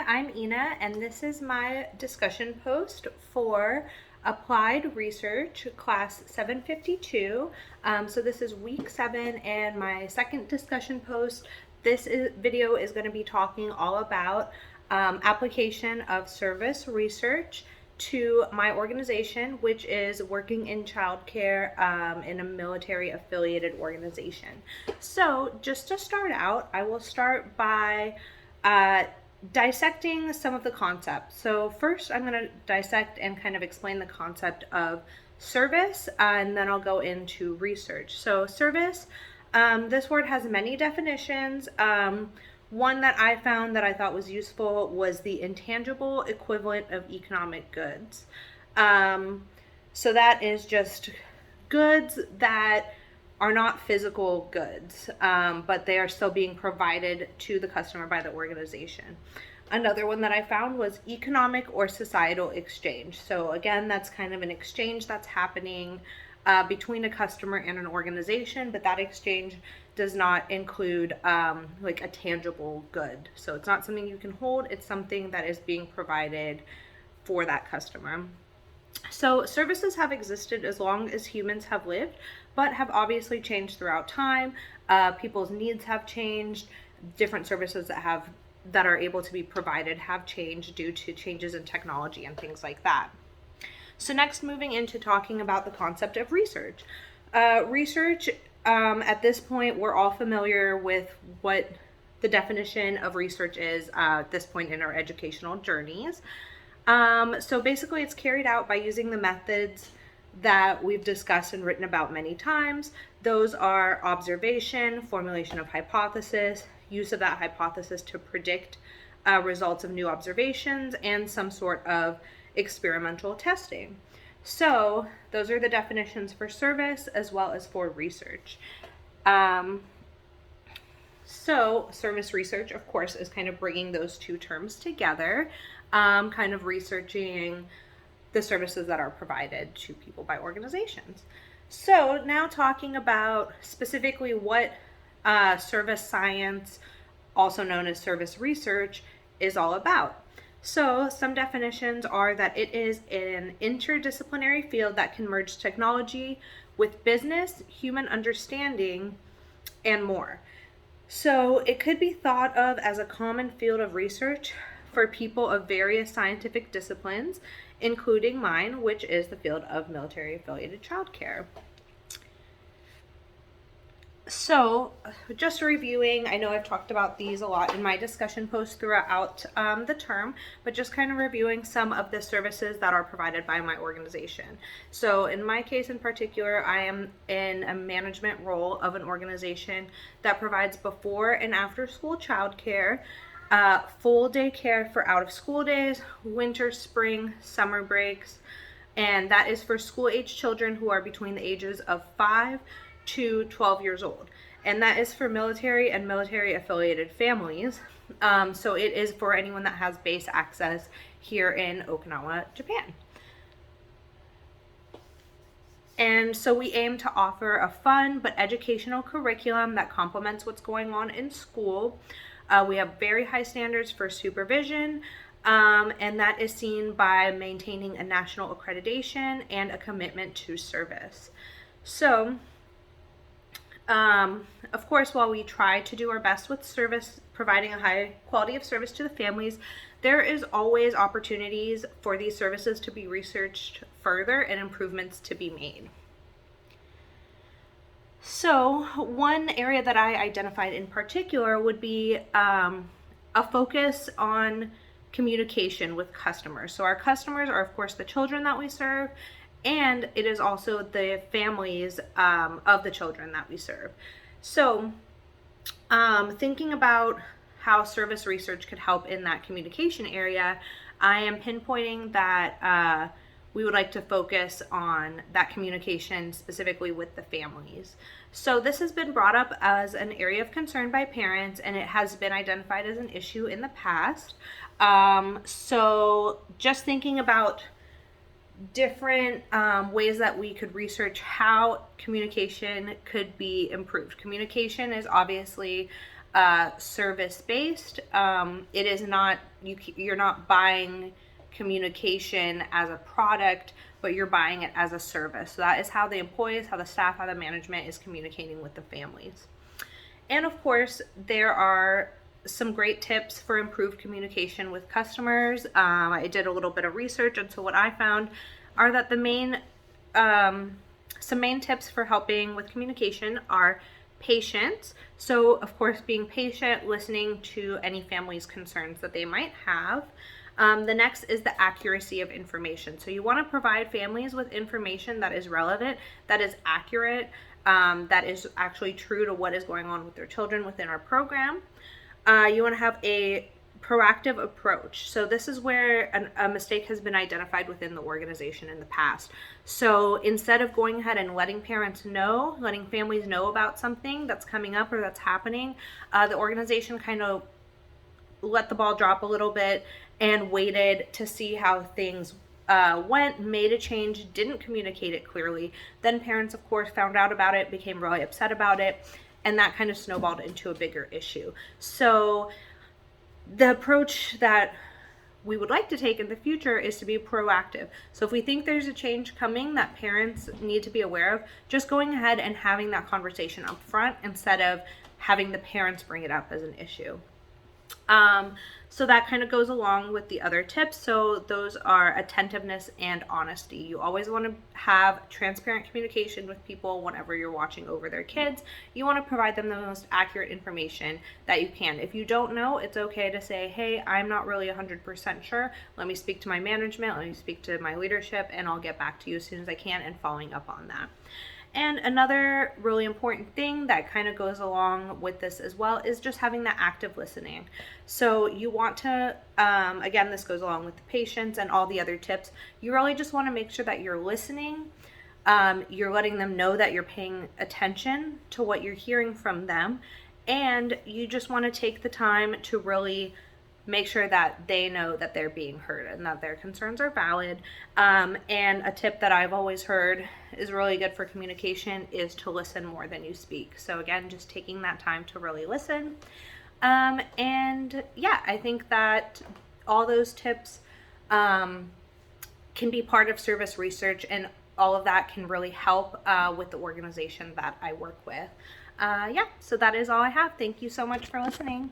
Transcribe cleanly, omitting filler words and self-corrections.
Hi, I'm Ina, and this is my discussion post for Applied Research Class 752. So this is week 7 and my second discussion post. Video is going to be talking all about application of service research to my organization, which is working in childcare in a military affiliated organization. So just to start out, I will start by dissecting some of the concepts. So first I'm going to dissect and kind of explain the concept of service, and then I'll go into research. So service, this word has many definitions. One that I found that I thought was useful was the intangible equivalent of economic goods. So that is just goods that are not physical goods, but they are still being provided to the customer by the organization. Another one that I found was economic or societal exchange. So again, that's kind of an exchange that's happening between a customer and an organization, but that exchange does not include like a tangible good. So it's not something you can hold, it's something that is being provided for that customer. So services have existed as long as humans have lived, but have obviously changed throughout time. People's needs have changed. Different services that are able to be provided have changed due to changes in technology and things like that. So next, moving into talking about the concept of research. Research, at this point, we're all familiar with what the definition of research is at this point in our educational journeys. So basically it's carried out by using the methods that we've discussed and written about many times. Those are observation, formulation of hypothesis, use of that hypothesis to predict results of new observations, and some sort of experimental testing. So those are the definitions for service as well as for research. So service research, of course, is kind of bringing those two terms together, kind of researching the services that are provided to people by organizations. So now talking about specifically what service science, also known as service research, is all about. So some definitions are that it is an interdisciplinary field that can merge technology with business, human understanding, and more. So it could be thought of as a common field of research for people of various scientific disciplines, including mine, which is the field of military affiliated childcare. So just reviewing, I know I've talked about these a lot in my discussion posts throughout the term, but just kind of reviewing some of the services that are provided by my organization. So in my case in particular, I am in a management role of an organization that provides before and after school childcare, full day care for out of school days, winter, spring, summer breaks, and that is for school age children who are between the ages of 5 to 12 years old. And that is for military and military affiliated families. So it is for anyone that has base access here in Okinawa, Japan. And so we aim to offer a fun but educational curriculum that complements what's going on in school. We have very high standards for supervision, and that is seen by maintaining a national accreditation and a commitment to service. So, of course, while we try to do our best with service, providing a high quality of service to the families, there is always opportunities for these services to be researched further and improvements to be made. So one area that I identified in particular would be a focus on communication with customers. So our customers are, of course, the children that we serve, and it is also the families of the children that we serve. So thinking about how service research could help in that communication area, I am pinpointing that we would like to focus on that communication specifically with the families. So this has been brought up as an area of concern by parents, and it has been identified as an issue in the past. So just thinking about different ways that we could research how communication could be improved. Communication is obviously service-based. It is not, you're not buying communication as a product, but you're buying it as a service. So that is how the employees, how the staff, how the management is communicating with the families. And of course, there are some great tips for improved communication with customers. I did a little bit of research, and so what I found are that some main tips for helping with communication are patience. So, of course, being patient, listening to any family's concerns that they might have. The next is the accuracy of information. So you want to provide families with information that is relevant, that is accurate, that is actually true to what is going on with their children within our program. You want to have a proactive approach. So this is where a mistake has been identified within the organization in the past. So instead of going ahead and letting parents know, letting families know about something that's coming up or that's happening, the organization kind of let the ball drop a little bit and waited to see how things went, made a change, didn't communicate it clearly. Then parents, of course, found out about it, became really upset about it, and that kind of snowballed into a bigger issue. So the approach that we would like to take in the future is to be proactive. So if we think there's a change coming that parents need to be aware of, just going ahead and having that conversation up front instead of having the parents bring it up as an issue. So that kind of goes along with the other tips. So those are attentiveness and honesty. You always want to have transparent communication with people whenever you're watching over their kids. You want to provide them the most accurate information that you can. If you don't know, it's okay to say, hey, I'm not really 100% sure. Let me speak to my management, let me speak to my leadership, and I'll get back to you as soon as I can, and following up on that. And another really important thing that kind of goes along with this as well is just having that active listening. So you want to, again, this goes along with the patients and all the other tips. You really just want to make sure that you're listening. You're letting them know that you're paying attention to what you're hearing from them. And you just want to take the time to really make sure that they know that they're being heard and that their concerns are valid. And a tip that I've always heard is really good for communication is to listen more than you speak. So again, just taking that time to really listen. And yeah, I think that all those tips can be part of service research, and all of that can really help with the organization that I work with. Yeah, so that is all I have. Thank you so much for listening.